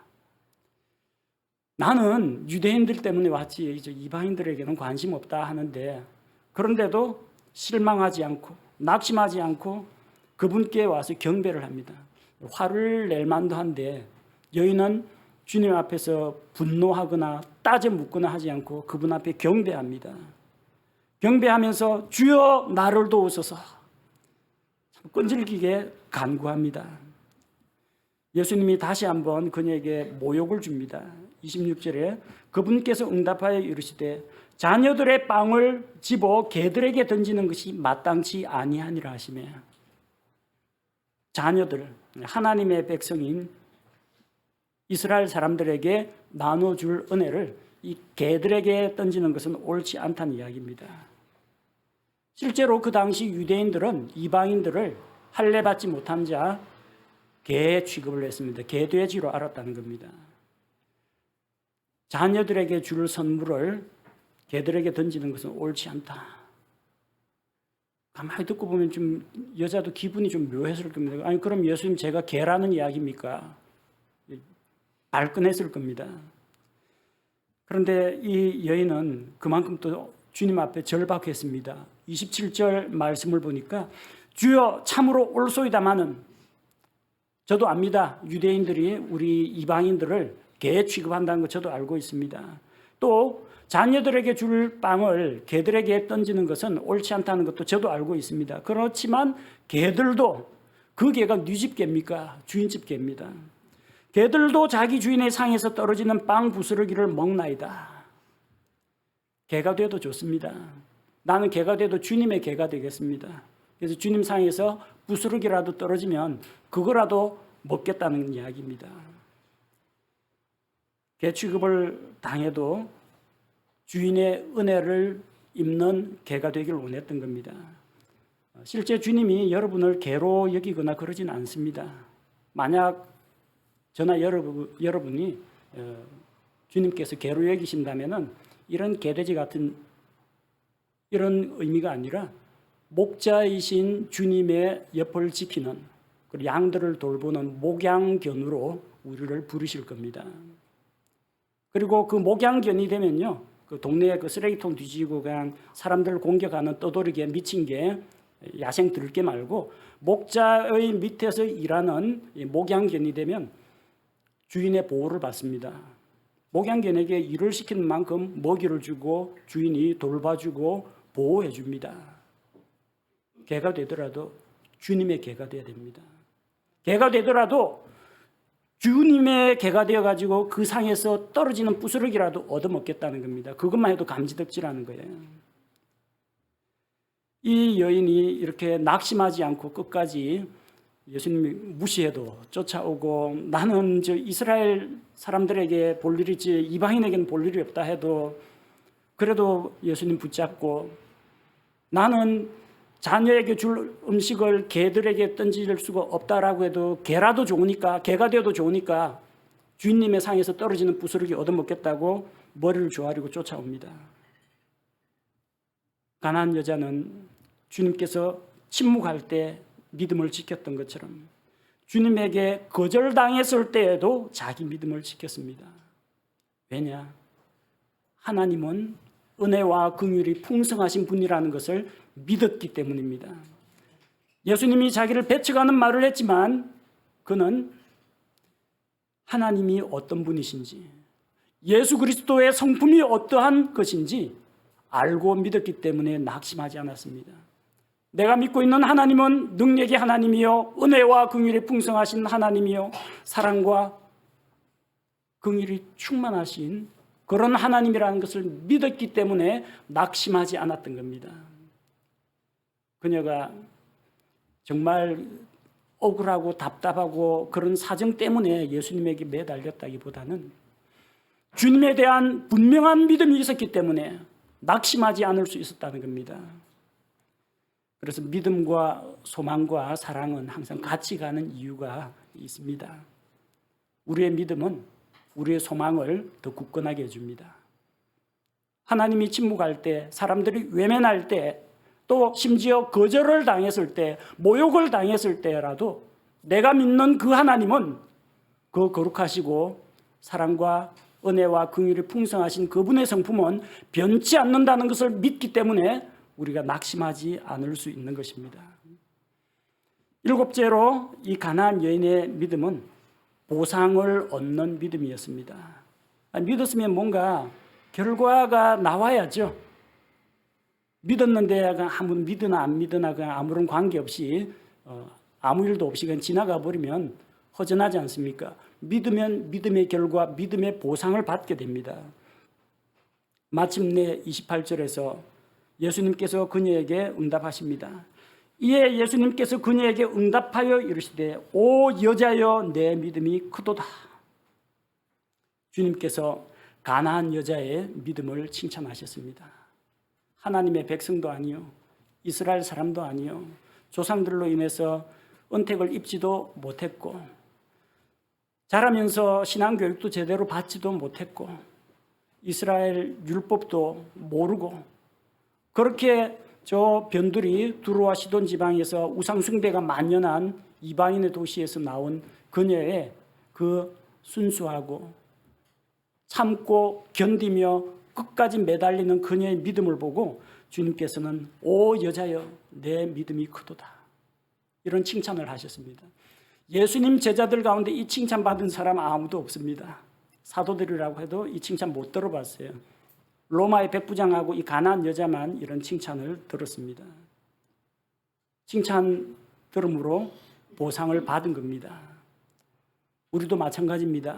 나는 유대인들 때문에 왔지 이제 이방인들에게는 관심 없다 하는데, 그런데도 실망하지 않고 낙심하지 않고 그분께 와서 경배를 합니다. 화를 낼 만도 한데 여인은 주님 앞에서 분노하거나 따져 묻거나 하지 않고 그분 앞에 경배합니다. 경배하면서 주여 나를 도우소서 참 끈질기게 간구합니다. 예수님이 다시 한번 그녀에게 모욕을 줍니다. 26절에 그분께서 응답하여 이르시되 자녀들의 빵을 집어 개들에게 던지는 것이 마땅치 아니하니라 하시며, 자녀들, 하나님의 백성인 이스라엘 사람들에게 나눠줄 은혜를 이 개들에게 던지는 것은 옳지 않다는 이야기입니다. 실제로 그 당시 유대인들은 이방인들을 할례받지 못한 자 개 취급을 했습니다. 개돼지로 알았다는 겁니다. 자녀들에게 줄 선물을 개들에게 던지는 것은 옳지 않다. 가만히 듣고 보면 좀 여자도 기분이 좀 묘했을 겁니다. 아니 그럼 예수님 제가 개라는 이야기입니까? 발끈했을 겁니다. 그런데 이 여인은 그만큼 또 주님 앞에 절박했습니다. 27절 말씀을 보니까 주여 참으로 옳소이다마는, 저도 압니다. 유대인들이 우리 이방인들을 개 취급한다는 거 저도 알고 있습니다. 또 자녀들에게 줄 빵을 개들에게 던지는 것은 옳지 않다는 것도 저도 알고 있습니다. 그렇지만 개들도, 그 개가 네 집 개입니까? 주인집 개입니다. 개들도 자기 주인의 상에서 떨어지는 빵 부스러기를 먹나이다. 개가 돼도 좋습니다. 나는 개가 돼도 주님의 개가 되겠습니다. 그래서 주님 상에서 부스러기라도 떨어지면 그거라도 먹겠다는 이야기입니다. 개 취급을 당해도 주인의 은혜를 입는 개가 되길 원했던 겁니다. 실제 주님이 여러분을 개로 여기거나 그러진 않습니다. 만약 저나 여러분이 주님께서 개로 여기신다면 이런 개돼지 같은 이런 의미가 아니라 목자이신 주님의 옆을 지키는, 그리고 양들을 돌보는 목양견으로 우리를 부르실 겁니다. 그리고 그 목양견이 되면요, 그 동네에 그 쓰레기통 뒤지고 그냥 사람들을 공격하는 떠돌이개 미친 개, 야생 들개 말고 목자의 밑에서 일하는 목양견이 되면 주인의 보호를 받습니다. 목양견에게 일을 시키는 만큼 먹이를 주고 주인이 돌봐주고 보호해 줍니다. 개가 되더라도 주님의 개가 되어야 됩니다. 개가 되더라도 주님의 개가 되어가지고 그 상에서 떨어지는 부스러기라도 얻어먹겠다는 겁니다. 그것만 해도 감지덕지라는 거예요. 이 여인이 이렇게 낙심하지 않고 끝까지 예수님이 무시해도 쫓아오고, 나는 저 이스라엘 사람들에게 볼 일이지 이방인에게는 볼 일이 없다 해도 그래도 예수님 붙잡고, 나는 자녀에게 줄 음식을 개들에게 던질 수가 없다라고 해도 개라도 좋으니까, 개가 되어도 좋으니까 주인님의 상에서 떨어지는 부스러기 얻어먹겠다고 머리를 조아리고 쫓아옵니다. 가난한 여자는 주님께서 침묵할 때 믿음을 지켰던 것처럼 주님에게 거절당했을 때에도 자기 믿음을 지켰습니다. 왜냐? 하나님은 은혜와 긍휼이 풍성하신 분이라는 것을 믿었기 때문입니다. 예수님이 자기를 배척하는 말을 했지만 그는 하나님이 어떤 분이신지, 예수 그리스도의 성품이 어떠한 것인지 알고 믿었기 때문에 낙심하지 않았습니다. 내가 믿고 있는 하나님은 능력의 하나님이요 은혜와 긍휼이 풍성하신 하나님이요 사랑과 긍휼이 충만하신 그런 하나님이라는 것을 믿었기 때문에 낙심하지 않았던 겁니다. 그녀가 정말 억울하고 답답하고 그런 사정 때문에 예수님에게 매달렸다기보다는 주님에 대한 분명한 믿음이 있었기 때문에 낙심하지 않을 수 있었다는 겁니다. 그래서 믿음과 소망과 사랑은 항상 같이 가는 이유가 있습니다. 우리의 믿음은 우리의 소망을 더 굳건하게 해줍니다. 하나님이 침묵할 때, 사람들이 외면할 때 또 심지어 거절을 당했을 때, 모욕을 당했을 때라도 내가 믿는 그 하나님은 그 거룩하시고 사랑과 은혜와 긍휼이 풍성하신 그분의 성품은 변치 않는다는 것을 믿기 때문에 우리가 낙심하지 않을 수 있는 것입니다. 일곱째로 이 가나안 여인의 믿음은 보상을 얻는 믿음이었습니다. 믿었으면 뭔가 결과가 나와야죠. 믿었는데 아무 믿으나 안 믿으나 그냥 아무런 관계없이 아무 일도 없이 그냥 지나가 버리면 허전하지 않습니까? 믿으면 믿음의 결과, 믿음의 보상을 받게 됩니다. 마침내 28절에서 예수님께서 그녀에게 응답하십니다. 이에 예수님께서 그녀에게 응답하여 이르시되 오 여자여 내 믿음이 크도다. 주님께서 가나안 여자의 믿음을 칭찬하셨습니다. 하나님의 백성도 아니요, 이스라엘 사람도 아니요, 조상들로 인해서 은택을 입지도 못했고 자라면서 신앙교육도 제대로 받지도 못했고 이스라엘 율법도 모르고 그렇게 저 변두리 두로와 시돈 지방에서 우상숭배가 만연한 이방인의 도시에서 나온 그녀의 그 순수하고 참고 견디며 끝까지 매달리는 그녀의 믿음을 보고 주님께서는 오 여자여 내 믿음이 크도다, 이런 칭찬을 하셨습니다. 예수님 제자들 가운데 이 칭찬 받은 사람 아무도 없습니다. 사도들이라고 해도 이 칭찬 못 들어봤어요. 로마의 백부장하고 이 가나안 여자만 이런 칭찬을 들었습니다. 칭찬 들음으로 보상을 받은 겁니다. 우리도 마찬가지입니다.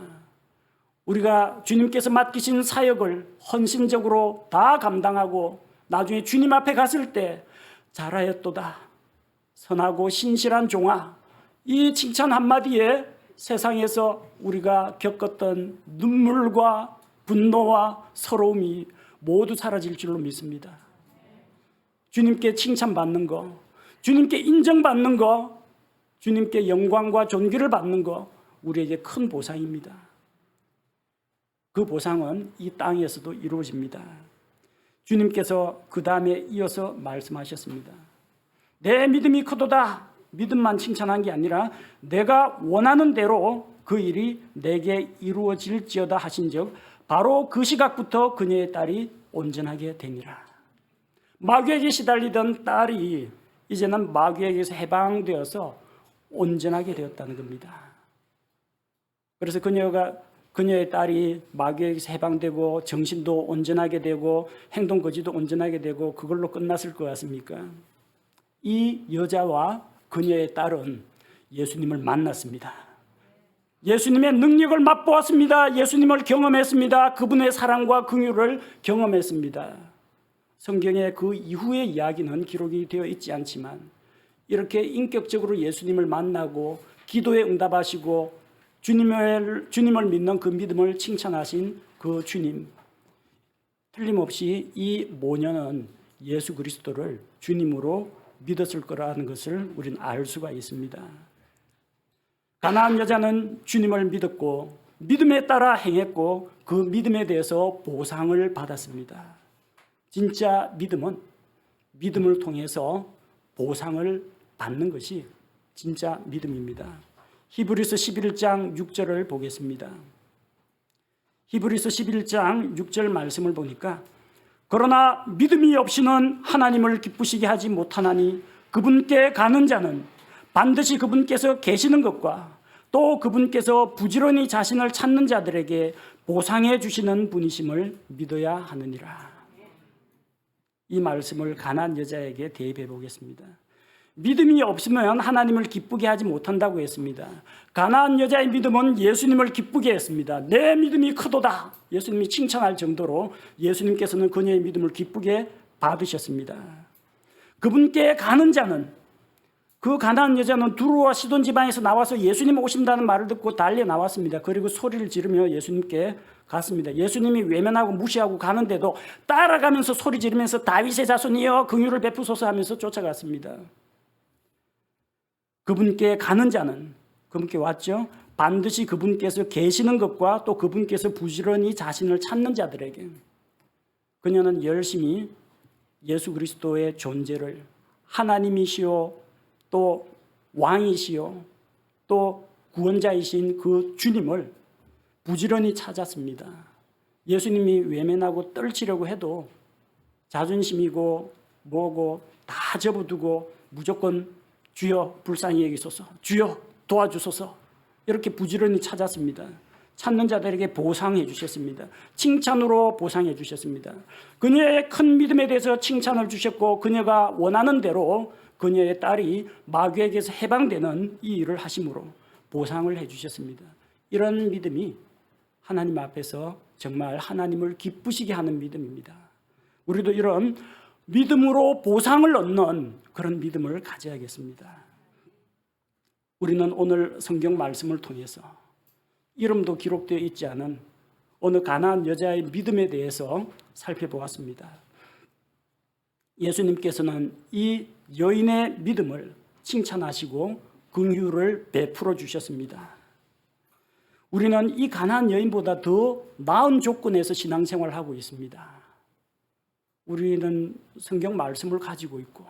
우리가 주님께서 맡기신 사역을 헌신적으로 다 감당하고 나중에 주님 앞에 갔을 때 잘하였도다, 선하고 신실한 종아, 이 칭찬 한마디에 세상에서 우리가 겪었던 눈물과 분노와 서러움이 모두 사라질 줄로 믿습니다. 주님께 칭찬받는 거, 주님께 인정받는 거, 주님께 영광과 존귀를 받는 거 우리에게 큰 보상입니다. 그 보상은 이 땅에서도 이루어집니다. 주님께서 그 다음에 이어서 말씀하셨습니다. 내 믿음이 크도다. 믿음만 칭찬한 게 아니라 내가 원하는 대로 그 일이 내게 이루어질지어다 하신즉 바로 그 시각부터 그녀의 딸이 온전하게 되니라. 마귀에게 시달리던 딸이 이제는 마귀에게서 해방되어서 온전하게 되었다는 겁니다. 그래서 그녀의 딸이 마귀에게서 해방되고 정신도 온전하게 되고 행동 거지도 온전하게 되고 그걸로 끝났을 것 같습니까? 이 여자와 그녀의 딸은 예수님을 만났습니다. 예수님의 능력을 맛보았습니다. 예수님을 경험했습니다. 그분의 사랑과 긍휼을 경험했습니다. 성경에 그 이후의 이야기는 기록이 되어 있지 않지만 이렇게 인격적으로 예수님을 만나고 기도에 응답하시고 주님을 믿는 그 믿음을 칭찬하신 그 주님, 틀림없이 이 모녀는 예수 그리스도를 주님으로 믿었을 거라는 것을 우리는 알 수가 있습니다. 가나안 여자는 주님을 믿었고 믿음에 따라 행했고 그 믿음에 대해서 보상을 받았습니다. 진짜 믿음은 믿음을 통해서 보상을 받는 것이 진짜 믿음입니다. 히브리서 11장 6절을 보겠습니다. 히브리서 11장 6절 말씀을 보니까 그러나 믿음이 없이는 하나님을 기쁘시게 하지 못하나니 그분께 가는 자는 반드시 그분께서 계시는 것과 또 그분께서 부지런히 자신을 찾는 자들에게 보상해 주시는 분이심을 믿어야 하느니라. 이 말씀을 가나안 여자에게 대입해 보겠습니다. 믿음이 없으면 하나님을 기쁘게 하지 못한다고 했습니다. 가나안 여자의 믿음은 예수님을 기쁘게 했습니다. 내 믿음이 크도다. 예수님이 칭찬할 정도로 예수님께서는 그녀의 믿음을 기쁘게 받으셨습니다. 그분께 가는 자는, 그 가나안 여자는 두로와 시돈 지방에서 나와서 예수님 오신다는 말을 듣고 달려 나왔습니다. 그리고 소리를 지르며 예수님께 갔습니다. 예수님이 외면하고 무시하고 가는데도 따라가면서 소리 지르면서 다윗의 자손이여 긍휼을 베푸소서 하면서 쫓아갔습니다. 그분께 가는 자는, 그분께 왔죠. 반드시 그분께서 계시는 것과 또 그분께서 부지런히 자신을 찾는 자들에게, 그녀는 열심히 예수 그리스도의 존재를 하나님이시요 또 왕이시요 또 구원자이신 그 주님을 부지런히 찾았습니다. 예수님이 외면하고 떨치려고 해도 자존심이고 뭐고 다 접어두고 무조건 주여 불쌍히 여기소서, 주여 도와주소서 이렇게 부지런히 찾았습니다. 찾는 자들에게 보상해 주셨습니다. 칭찬으로 보상해 주셨습니다. 그녀의 큰 믿음에 대해서 칭찬을 주셨고 그녀가 원하는 대로 그녀의 딸이 마귀에게서 해방되는 이 일을 하심으로 보상을 해 주셨습니다. 이런 믿음이 하나님 앞에서 정말 하나님을 기쁘시게 하는 믿음입니다. 우리도 이런 믿음으로 보상을 얻는 그런 믿음을 가져야겠습니다. 우리는 오늘 성경 말씀을 통해서 이름도 기록되어 있지 않은 어느 가나안 여자의 믿음에 대해서 살펴보았습니다. 예수님께서는 이 여인의 믿음을 칭찬하시고 긍휼을 베풀어 주셨습니다. 우리는 이 가나안 여인보다 더 나은 조건에서 신앙생활을 하고 있습니다. 우리는 성경 말씀을 가지고 있고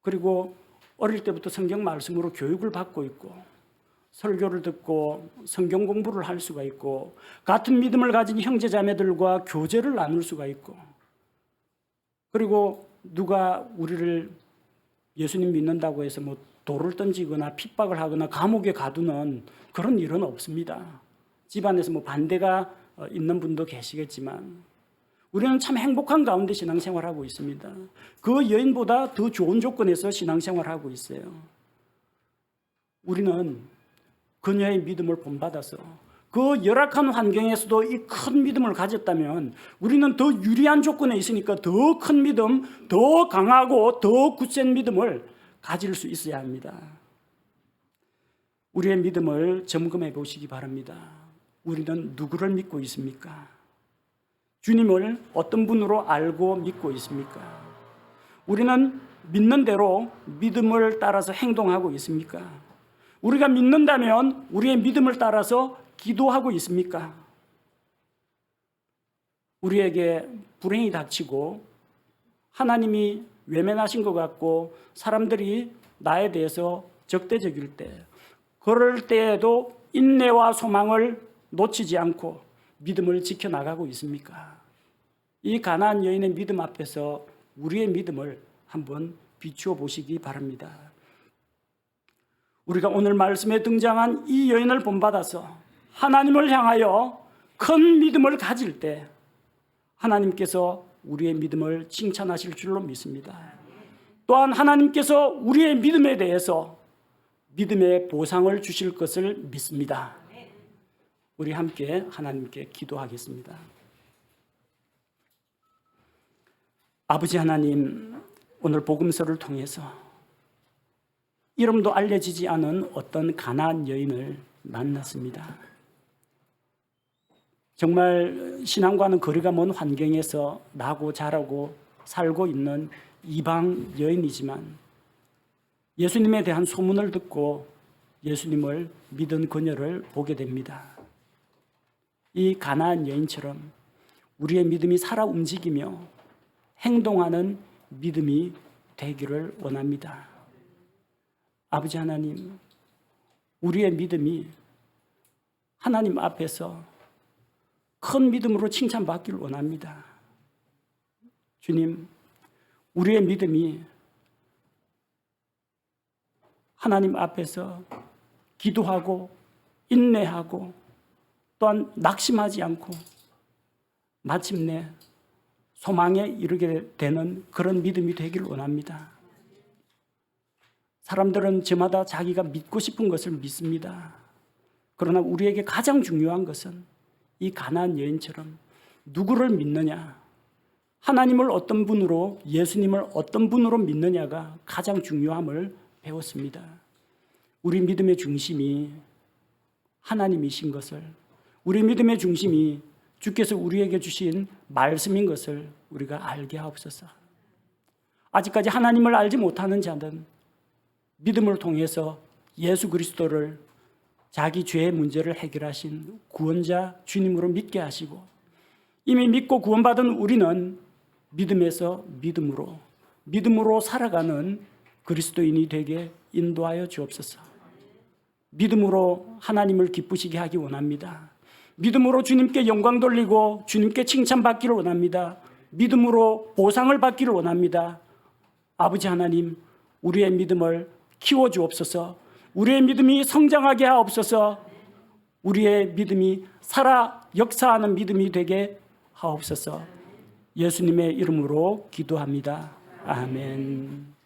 그리고 어릴 때부터 성경 말씀으로 교육을 받고 있고 설교를 듣고 성경 공부를 할 수가 있고 같은 믿음을 가진 형제자매들과 교제를 나눌 수가 있고 그리고 누가 우리를 예수님 믿는다고 해서 뭐 돌을 던지거나 핍박을 하거나 감옥에 가두는 그런 일은 없습니다. 집안에서 뭐 반대가 있는 분도 계시겠지만 우리는 참 행복한 가운데 신앙생활하고 있습니다. 그 여인보다 더 좋은 조건에서 신앙생활하고 있어요. 우리는 그녀의 믿음을 본받아서 그 열악한 환경에서도 이 큰 믿음을 가졌다면 우리는 더 유리한 조건에 있으니까 더 큰 믿음, 더 강하고 더 굳센 믿음을 가질 수 있어야 합니다. 우리의 믿음을 점검해 보시기 바랍니다. 우리는 누구를 믿고 있습니까? 주님을 어떤 분으로 알고 믿고 있습니까? 우리는 믿는 대로 믿음을 따라서 행동하고 있습니까? 우리가 믿는다면 우리의 믿음을 따라서 기도하고 있습니까? 우리에게 불행이 닥치고 하나님이 외면하신 것 같고 사람들이 나에 대해서 적대적일 때 그럴 때에도 인내와 소망을 놓치지 않고 믿음을 지켜나가고 있습니까? 이 가나안 여인의 믿음 앞에서 우리의 믿음을 한번 비추어 보시기 바랍니다. 우리가 오늘 말씀에 등장한 이 여인을 본받아서 하나님을 향하여 큰 믿음을 가질 때 하나님께서 우리의 믿음을 칭찬하실 줄로 믿습니다. 또한 하나님께서 우리의 믿음에 대해서 믿음의 보상을 주실 것을 믿습니다. 우리 함께 하나님께 기도하겠습니다. 아버지 하나님, 오늘 복음서를 통해서 이름도 알려지지 않은 어떤 가나안 여인을 만났습니다. 정말 신앙과는 거리가 먼 환경에서 나고 자라고 살고 있는 이방 여인이지만 예수님에 대한 소문을 듣고 예수님을 믿은 그녀를 보게 됩니다. 이 가나안 여인처럼 우리의 믿음이 살아 움직이며 행동하는 믿음이 되기를 원합니다. 아버지 하나님, 우리의 믿음이 하나님 앞에서 큰 믿음으로 칭찬받기를 원합니다. 주님, 우리의 믿음이 하나님 앞에서 기도하고 인내하고 또한 낙심하지 않고 마침내 소망에 이르게 되는 그런 믿음이 되기를 원합니다. 사람들은 저마다 자기가 믿고 싶은 것을 믿습니다. 그러나 우리에게 가장 중요한 것은 이 가나안 여인처럼 누구를 믿느냐, 하나님을 어떤 분으로, 예수님을 어떤 분으로 믿느냐가 가장 중요함을 배웠습니다. 우리 믿음의 중심이 하나님이신 것을, 우리 믿음의 중심이 주께서 우리에게 주신 말씀인 것을 우리가 알게 하옵소서. 아직까지 하나님을 알지 못하는 자는 믿음을 통해서 예수 그리스도를 자기 죄의 문제를 해결하신 구원자 주님으로 믿게 하시고, 이미 믿고 구원받은 우리는 믿음에서 믿음으로 살아가는 그리스도인이 되게 인도하여 주옵소서. 믿음으로 하나님을 기쁘시게 하기 원합니다. 믿음으로 주님께 영광 돌리고 주님께 칭찬받기를 원합니다. 믿음으로 보상을 받기를 원합니다. 아버지 하나님, 우리의 믿음을 키워 주옵소서. 우리의 믿음이 성장하게 하옵소서. 우리의 믿음이 살아 역사하는 믿음이 되게 하옵소서. 예수님의 이름으로 기도합니다. 아멘.